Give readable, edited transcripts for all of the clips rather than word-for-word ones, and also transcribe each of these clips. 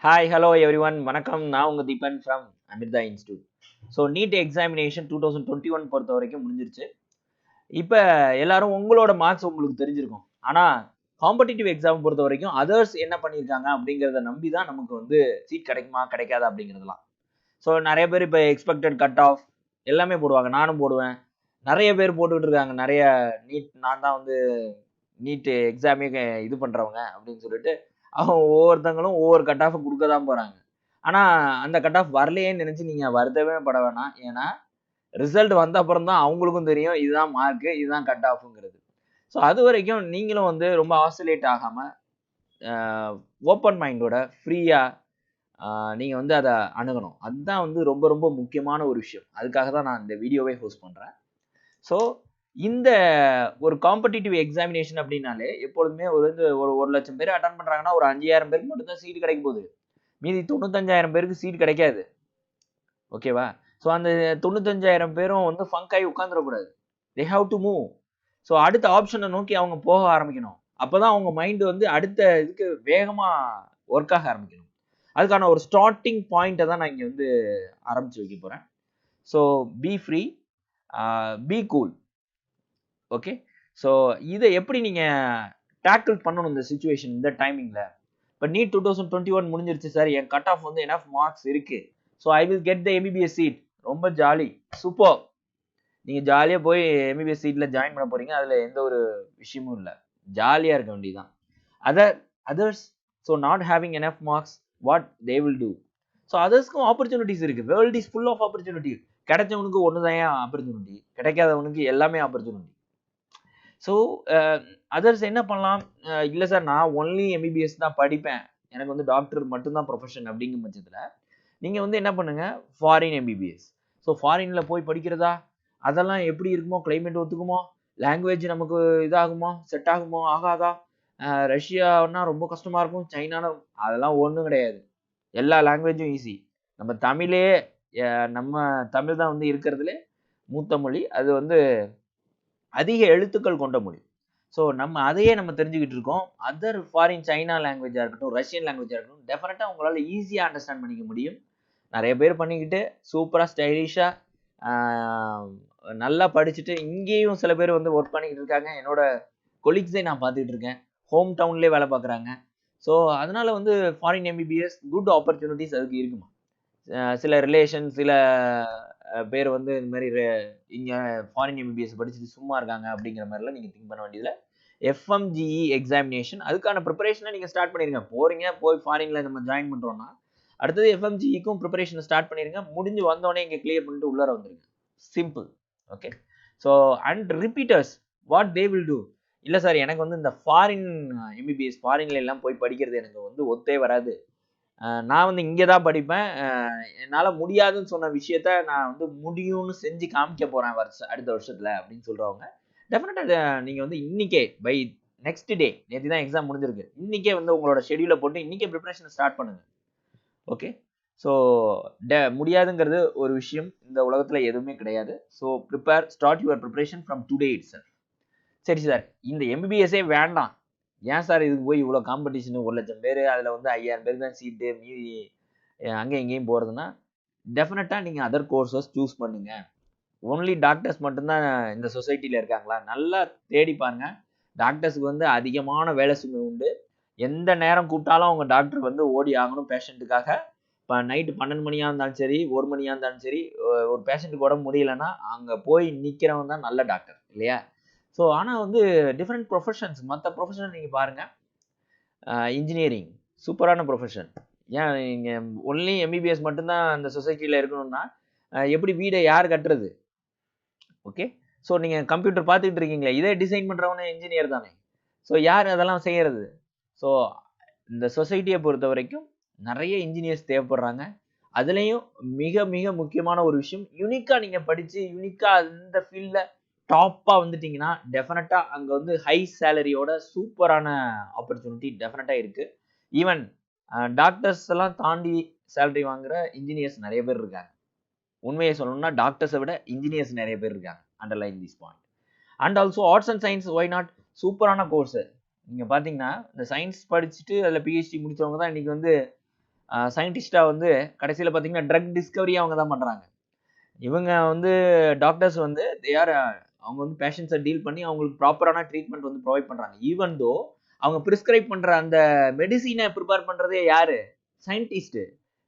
Hi, hello everyone. வணக்கம். நான் உங்க Deepan from Amirtha Institute. So NEET examination 2021 பொறுத்த வரைக்கும் முடிஞ்சிருச்சு. இப்போ எல்லாரும் உங்களோட மார்க்ஸ் உங்களுக்கு தெரிஞ்சிருக்கும். ஆனால் காம்படிட்டிவ் எக்ஸாம் பொறுத்த வரைக்கும் அதர்ஸ் என்ன பண்ணியிருக்காங்க அப்படிங்கிறத நம்பி தான் நமக்கு வந்து சீட் கிடைக்குமா கிடைக்காதா அப்படிங்கிறதுலாம். ஸோ நிறைய பேர் இப்போ எக்ஸ்பெக்டட் கட் ஆஃப் எல்லாமே போடுவாங்க. நானும் போடுவேன். நிறைய பேர் போட்டுக்கிட்டு இருக்காங்க. நிறைய நீட் நான் தான் வந்து நீட் எக்ஸாமே இது பண்ணுறவங்க அப்படின்னு சொல்லிட்டு அவங்க ஒவ்வொருத்தங்களும் ஒவ்வொரு கட் ஆஃப் கொடுக்க தான் போகிறாங்க. ஆனால் அந்த கட் ஆஃப் வரலையேன்னு நினச்சி நீங்கள் வருத்தவே பட வேணாம். ஏன்னா ரிசல்ட் வந்த அப்புறம் தான் அவங்களுக்கும் தெரியும் இதுதான் மார்க்கு இதுதான் கட் ஆஃப்ங்கிறது. ஸோ அது வரைக்கும் நீங்களும் வந்து ரொம்ப ஆசிலேட் ஆகாமல் ஓப்பன் மைண்டோட ஃப்ரீயாக நீங்கள் வந்து அதை அணுகணும். அதுதான் வந்து ரொம்ப ரொம்ப முக்கியமான ஒரு விஷயம். அதுக்காக தான் நான் இந்த வீடியோவே ஹோஸ்ட் பண்ணுறேன். ஸோ இந்த ஒரு காம்படிட்டிவ் எக்ஸாமினேஷன் அப்படின்னாலே எப்பொழுதுமே ஒரு லட்சம் பேர் அட்டன் பண்ணுறாங்கன்னா ஒரு 5000 பேருக்கு மட்டும்தான் சீட் கிடைக்க போகுது. மீதி 95,000 பேருக்கு சீட் கிடைக்காது. ஓகேவா? ஸோ அந்த 95,000 பேரும் வந்து ஃபங்க் ஆகி உட்காந்துடக்கூடாது. They have to move. So அடுத்த ஆப்ஷனை நோக்கி அவங்க போக ஆரம்பிக்கணும். அப்போ தான் அவங்க மைண்டு வந்து அடுத்த இதுக்கு வேகமாக ஒர்க் ஆக ஆரம்பிக்கணும். அதுக்கான ஒரு ஸ்டார்டிங் பாயிண்ட்டை தான் நான் இங்கே வந்து ஆரம்பித்து வைக்க போகிறேன். So B free, be cool. Okay. So இதை எப்படி நீங்கள் டேக்கிள் பண்ணணும் இந்த சுச்சுவேஷன் இந்த டைமிங்கில்? இப்போ நீட் 2021 முடிஞ்சிருச்சு சார், என் கட் ஆஃப் வந்து எனஃப் மார்க்ஸ் இருக்குது. So I will get the MBBS seat. ரொம்ப ஜாலி, சூப்பர். நீங்கள் ஜாலியாக போய் எம்பிபிஎஸ் சீட்டில் ஜாயின் பண்ண போகிறீங்க. அதில் எந்த ஒரு விஷயமும் இல்லை. ஜாலியாக இருக்க வேண்டியதுதான். Others so not having enough marks what they will do? So அதர்ஸ்க்கும் ஆப்பர்ச்சுனிட்டிஸ் இருக்குது. World is full of opportunity. கிடைச்சவனுக்கு ஒன்று தான் ஆப்பர்ச்சுனிட்டி, கிடைக்காதவனுக்கு எல்லாமே ஆப்பர்ச்சுனிட்டி. ஸோ அதர்ஸ் என்ன பண்ணலாம்? இல்லை சார் நான் ஒன்லி எம்பிபிஎஸ் தான் படிப்பேன், எனக்கு வந்து டாக்டர் மட்டும்தான் ப்ரொஃபஷன் அப்படிங்கிற பட்சத்தில் நீங்கள் வந்து என்ன பண்ணுங்கள், ஃபாரின் எம்பிபிஎஸ். ஸோ ஃபாரினில் போய் படிக்கிறதா? அதெல்லாம் எப்படி இருக்குமோ, கிளைமேட் ஒத்துக்குமோ, லாங்குவேஜ் நமக்கு இதாகுமோ, செட் ஆகுமோ ஆகாதா? ரஷ்யானா ரொம்ப கஷ்டமாக இருக்கும், சைனானா அதெல்லாம் ஒன்றும் கிடையாது. எல்லா லாங்குவேஜும் ஈஸி. நம்ம தமிழே நம்ம தமிழ் தான் வந்து இருக்கிறதுலே மூத்த மொழி. அது வந்து அதிக எழுத்துக்கள் கொண்ட மொழி. ஸோ அதையே நம்ம தெரிஞ்சுக்கிட்டு இருக்கோம். அதர் ஃபாரின் சைனா லாங்குவேஜாக இருக்கட்டும், ரஷ்யன் லாங்குவேஜாக இருக்கட்டும், டெஃபினட்டாக உங்களால் ஈஸியாக அண்டர்ஸ்டாண்ட் பண்ணிக்க முடியும். நிறைய பேர் பண்ணிக்கிட்டு சூப்பராக ஸ்டைலிஷாக நல்லா படிச்சுட்டு இங்கேயும் சில பேர் வந்து ஒர்க் பண்ணிக்கிட்டு இருக்காங்க. என்னோட கொலீக்ஸே நான் பார்த்துக்கிட்டு இருக்கேன். ஹோம் டவுன்லேயே வேலை பார்க்குறாங்க. ஸோ அதனால் வந்து ஃபாரின் எம்பிபிஎஸ் குட் ஆப்பர்ச்சுனிட்டிஸ் அதுக்கு இருக்குமா. சில ரிலேஷன் சில பேர் வந்து இந்த மாதிரி இங்கே ஃபாரின் எம்பிபிஎஸ் படிச்சுட்டு சும்மா இருக்காங்க அப்படிங்கிற மாதிரிலாம் நீங்கள் திங்க் பண்ண வேண்டியதில்லை. எஃப்எம்ஜிஇ எக்ஸாமினேஷன் அதுக்கான ப்ரிப்பரேஷனை நீங்கள் ஸ்டார்ட் பண்ணிடுங்க. போய் ஃபாரினில் நம்ம ஜாயின் பண்ணுறோன்னா அடுத்தது எஃப்எம்ஜிஇக்கும் ப்ரிப்பரேஷனை ஸ்டார்ட் பண்ணிடுங்க. முடிஞ்சு வந்தோடனே இங்கே கிளியர் பண்ணிட்டு உள்ளார வந்துடுங்க. Simple. Okay. So and repeaters what they will two? இல்லை சார் எனக்கு வந்து இந்த ஃபாரின் எம்பிபிஎஸ் ஃபாரின்ல எல்லாம் போய் படிக்கிறது எனக்கு வந்து ஒத்தே வராது, நான் வந்து இங்கே தான் படிப்பேன், என்னால் முடியாதுன்னு சொன்ன விஷயத்த நான் வந்து முடியும்னு செஞ்சு காமிக்க போகிறேன் அடுத்த வருஷத்தில் அப்படின்னு சொல்கிறவங்க டெஃபினட்டாக நீங்கள் வந்து இன்றைக்கே பை நெக்ஸ்ட் டே, நேற்று தான் எக்ஸாம் முடிஞ்சிருக்கு, இன்றைக்கே வந்து உங்களோட ஷெடியூலை போட்டு இன்றைக்கே ப்ரிப்பரேஷனை ஸ்டார்ட் பண்ணுங்கள். ஓகே. ஸோ முடியாதுங்கிறது ஒரு விஷயம் இந்த உலகத்தில் எதுவுமே கிடையாது. So start your preparation from today it self. சரி சார், இந்த எம்பிபிஎஸ்ஸே வேண்டாம், ஏன் சார் இதுக்கு போய் இவ்வளோ காம்படிஷனு, 1,00,000 பேர், அதில் வந்து 5,000 பேர் தான் சீட்டு, மீதி அங்கே எங்கேயும் போகிறதுனா டெஃபினட்டாக நீங்கள் அதர் கோர்சஸ் சூஸ் பண்ணுங்கள். ஒன்லி டாக்டர்ஸ் மட்டும்தான் இந்த சொசைட்டியில் இருக்காங்களா? நல்லா தேடி பாருங்க. டாக்டர்ஸுக்கு வந்து அதிகமான வேலை சுமை உண்டு. எந்த நேரம் கூப்பிட்டாலும் அவங்க டாக்டர் வந்து ஓடி ஆகணும் பேஷண்ட்டுக்காக. இப்போ நைட்டு 12 மணியாக இருந்தாலும் சரி, 1 மணியாக இருந்தாலும் சரி, ஒரு பேஷண்ட்டுக்கு உடம்பு முடியலைன்னா அங்கே போய் நிற்கிறவன் தான் நல்ல டாக்டர் இல்லையா? ஸோ ஆனால் வந்து டிஃப்ரெண்ட் ப்ரொஃபஷன்ஸ், மற்ற ப்ரொஃபஷன் நீங்கள் பாருங்கள். இன்ஜினியரிங் சூப்பரான ப்ரொஃபஷன். ஏன் நீங்கள் ஒன்லி எம்பிபிஎஸ் மட்டும்தான் அந்த சொசைட்டியில் இருக்கணும்னா எப்படி வீடை யார் கட்டுறது? ஓகே. ஸோ நீங்கள் கம்ப்யூட்டர் பார்த்துக்கிட்டு இருக்கீங்களா, இதே டிசைன் பண்ணுறவனே இன்ஜினியர் தானே. ஸோ யார் அதெல்லாம் செய்கிறது? ஸோ இந்த சொசைட்டியை பொறுத்த வரைக்கும் நிறைய இன்ஜினியர்ஸ் தேவைப்படுறாங்க. அதுலேயும் மிக மிக முக்கியமான ஒரு விஷயம், யூனிக்காக நீங்கள் படித்து யூனிக்காக அந்த ஃபீல்டில் டாப்பாக வந்துட்டிங்கன்னா டெஃபினட்டாக அங்கே வந்து ஹை சேலரியோட சூப்பரான ஆப்பர்ச்சுனிட்டி டெஃபினட்டாக இருக்குது. ஈவன் டாக்டர்ஸ் எல்லாம் தாண்டி சேலரி வாங்குகிற இன்ஜினியர்ஸ் நிறைய பேர் இருக்காங்க. உண்மையை சொல்லணும்னா டாக்டர்ஸை விட இன்ஜினியர்ஸ் நிறைய பேர் இருக்காங்க. Underline this point. And also arts and science, why not? சூப்பரான கோர்ஸு. நீங்கள் பார்த்தீங்கன்னா இந்த சயின்ஸ் படிச்சுட்டு அதில் பிஹெச்டி முடித்தவங்க தான் இன்றைக்கி வந்து சயின்டிஸ்டாக வந்து கடைசியில் பார்த்தீங்கன்னா ட்ரக் டிஸ்கவரி அவங்க தான் பண்ணுறாங்க. இவங்க வந்து டாக்டர்ஸ் வந்து அவங்க வந்து பேஷண்ட்ஸை டீல் பண்ணி அவங்களுக்கு ப்ராப்பரான ட்ரீட்மெண்ட் வந்து ப்ரொவைட் பண்ணுறாங்க. ஈவன் தோ அவங்க ப்ரிஸ்கிரைப் பண்ணுற அந்த மெடிசினை ப்ரிப்பேர் பண்ணுறதே யார்? சயின்டிஸ்ட்டு.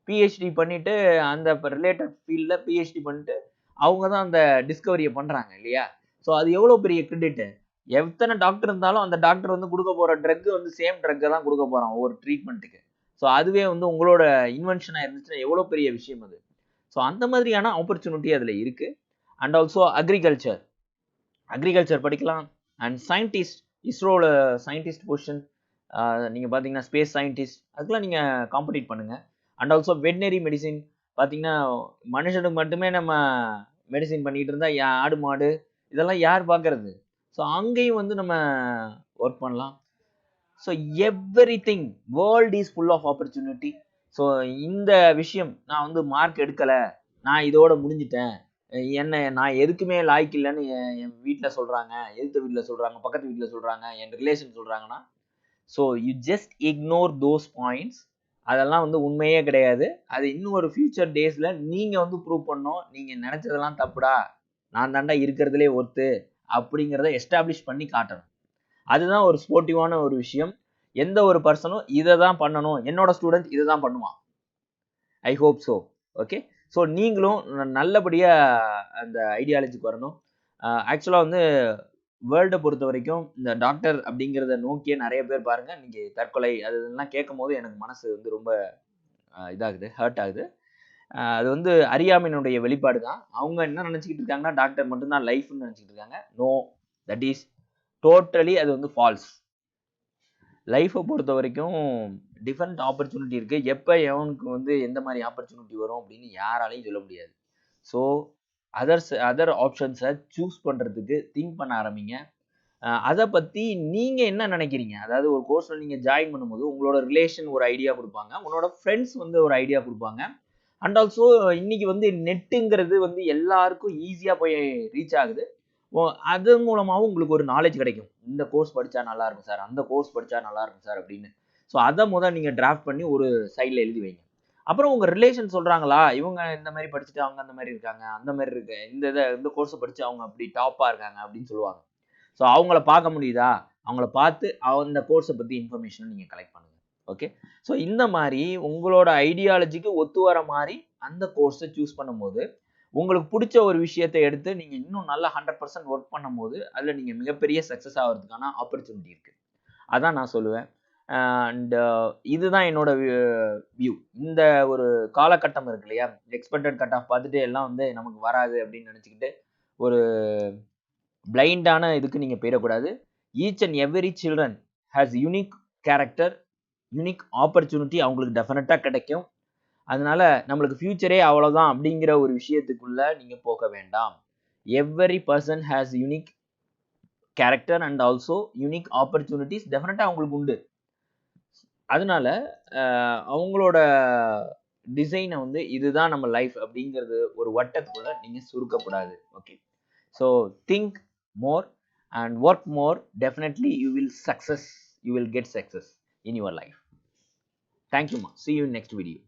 பிஹெச்டி பண்ணிட்டு அந்த ரிலேட்டட் ஃபீல்டில் பிஹெச்டி பண்ணிட்டு அவங்க தான் அந்த டிஸ்கவரியை பண்ணுறாங்க இல்லையா? ஸோ அது எவ்வளோ பெரிய கிரெடிட்டு. எத்தனை டாக்டர் இருந்தாலும் அந்த டாக்டர் வந்து கொடுக்க போகிற ட்ரக் வந்து சேம் ட்ரக்கை தான் கொடுக்க போகிறான் ஒவ்வொரு ட்ரீட்மெண்ட்டுக்கு. ஸோ அதுவே வந்து உங்களோட இன்வென்ஷனாக இருந்துச்சுன்னா எவ்வளோ பெரிய விஷயம் அது. ஸோ அந்த மாதிரியான ஆப்பர்ச்சுனிட்டி அதில் இருக்குது. அண்ட் ஆல்சோ அக்ரிகல்ச்சர் படிக்கலாம். அண்ட் சயின்டிஸ்ட், இஸ்ரோவில் சயின்டிஸ்ட் பொசிஷன் நீங்கள் பார்த்தீங்கன்னா ஸ்பேஸ் சயின்டிஸ்ட் அதுக்கெலாம் நீங்கள் காம்படிட் பண்ணுங்கள். அண்ட் ஆல்சோ வெட்னரி மெடிசின் பார்த்தீங்கன்னா மனுஷனுக்கு மட்டுமே நம்ம மெடிசின் பண்ணிகிட்டு இருந்தால் ஆடு மாடு இதெல்லாம் யார் பார்க்கறது? ஸோ அங்கேயும் வந்து நம்ம ஒர்க் பண்ணலாம். So everything world is full of opportunity. So இந்த விஷயம் நான் வந்து மார்க் எடுக்கலை, நான் இதோட முடிஞ்சிட்டேன், நான் எதுக்குமே லாய்க்கு இல்லைன்னு என் வீட்டில் சொல்கிறாங்க, எதிர்த்த வீட்டில் சொல்கிறாங்க, பக்கத்து வீட்டில் சொல்கிறாங்க, என் ரிலேஷன் சொல்கிறாங்கன்னா, so you just ignore those points. அதெல்லாம் வந்து உண்மையே கிடையாது. அது இன்னும் ஒரு ஃபியூச்சர் டேஸில் நீங்கள் வந்து ப்ரூவ் பண்ணோம், நீங்கள் நினச்சதெல்லாம் தப்புடா, நான் தாண்டா இருக்கிறதுலே ஒர்த்து அப்படிங்கிறத எஸ்டாப்ளிஷ் பண்ணி காட்டணும். அதுதான் ஒரு ஸ்போர்ட்டிவான ஒரு விஷயம். எந்த ஒரு பர்சனும் இதை தான் பண்ணணும், என்னோட ஸ்டூடெண்ட் இதை தான் பண்ணுவான். I hope so. Okay, so நீங்களும் நல்லபடியாக அந்த ஐடியாலஜிக்கு வரணும். ஆக்சுவலாக வந்து வேர்ல்டை பொறுத்த வரைக்கும் இந்த டாக்டர் அப்படிங்கிறத நோக்கியே நிறைய பேர் பாருங்கள் இன்றைக்கி தற்கொலை அதெல்லாம் கேட்கும் போது எனக்கு மனசு வந்து ரொம்ப இதாகுது, ஹர்ட் ஆகுது. அது வந்து அறியாமையினுடைய வெளிப்பாடு தான். அவங்க என்ன நினச்சிக்கிட்டு இருக்காங்கன்னா டாக்டர் மட்டும்தான் லைஃப்னு நினச்சிக்கிட்டு இருக்காங்க. நோ, தட் இஸ் டோட்டலி அது வந்து ஃபால்ஸ். லைஃப்பை பொறுத்த வரைக்கும் டிஃப்ரெண்ட் ஆப்பர்ச்சுனிட்டி இருக்குது. எப்போ எவனுக்கு வந்து எந்த மாதிரி ஆப்பர்ச்சுனிட்டி வரும் அப்படின்னு யாராலையும் சொல்ல முடியாது. ஸோ அதர் ஆப்ஷன்ஸை சூஸ் பண்ணுறதுக்கு திங்க் பண்ண ஆரம்பிங்க. அதை பற்றி நீங்கள் என்ன நினைக்கிறீங்க? அதாவது ஒரு கோர்ஸில் நீங்கள் ஜாயின் பண்ணும்போது உங்களோட ரிலேஷன் ஒரு ஐடியா கொடுப்பாங்க, உங்களோட ஃப்ரெண்ட்ஸ் வந்து ஒரு ஐடியா கொடுப்பாங்க. அண்ட் ஆல்சோ இன்னைக்கு வந்து நெட்டுங்கிறது வந்து எல்லாருக்கும் ஈஸியாக போய் ரீச் ஆகுது. அது மூலமாகவும் உங்களுக்கு ஒரு நாலேஜ் கிடைக்கும். இந்த கோர்ஸ் படித்தா நல்லா இருக்கும் சார், அந்த கோர்ஸ் படித்தா நல்லா இருக்கும் சார் அப்படின்னு. ஸோ அதை முதல் நீங்கள் டிராஃப்ட் பண்ணி ஒரு சைடில் எழுதி வைங்க. அப்புறம் உங்கள் ரிலேஷன் சொல்கிறாங்களா, இவங்க இந்த மாதிரி படிச்சுட்டு அவங்க அந்த மாதிரி இருக்காங்க, அந்த மாதிரி இருக்கு, இந்த கோர்ஸை படித்து அவங்க அப்படி டாப்பாக இருக்காங்க அப்படின்னு சொல்லுவாங்க. ஸோ அவங்கள பார்க்க முடியுதா, அவங்கள பார்த்து அந்த கோர்ஸை பற்றி இன்ஃபர்மேஷனை நீங்கள் கலெக்ட் பண்ணுங்கள். ஓகே, ஸோ இந்த மாதிரி உங்களோட ஐடியாலஜிக்கு ஒத்து வர மாதிரி அந்த கோர்ஸை சூஸ் பண்ணும்போது உங்களுக்கு பிடிச்ச ஒரு விஷயத்தை எடுத்து நீங்கள் இன்னும் நல்லா 100% ஒர்க் பண்ணும்போது அதில் நீங்கள் மிகப்பெரிய சக்ஸஸ் ஆகிறதுக்கான ஆப்பர்ச்சுனிட்டி இருக்குது. அதான் நான் சொல்லுவேன். அண்ட் இதுதான் என்னோட வியூ. இந்த ஒரு காலகட்டம் இருக்கு இல்லையா, எக்ஸ்பெக்டட் கட் ஆஃப் பார்த்துட்டு எல்லாம் வந்து நமக்கு வராது அப்படின்னு நினச்சிக்கிட்டு ஒரு பிளைண்டான இதுக்கு நீங்கள் போயிடக்கூடாது. Each and every children has unique character, unique opportunity அவங்களுக்கு டெஃபினட்டாக கிடைக்கும். அதனால நம்மளுக்கு ஃபியூச்சரே அவ்வளோதான் அப்படிங்கிற ஒரு விஷயத்துக்குள்ள நீங்கள் போக வேண்டாம். Every person has unique character and also unique opportunities டெஃபினட்டாக அவங்களுக்கு உண்டு. அதனால அவங்களோட டிசைனை வந்து இதுதான் நம்ம லைஃப் அப்படிங்கிறது ஒரு வட்டத்துக்குள்ள நீங்கள் சுருக்கப்படாது. Okay, so think more and work more. Definitely you will get success in your life. Thank you ma, see you in next video.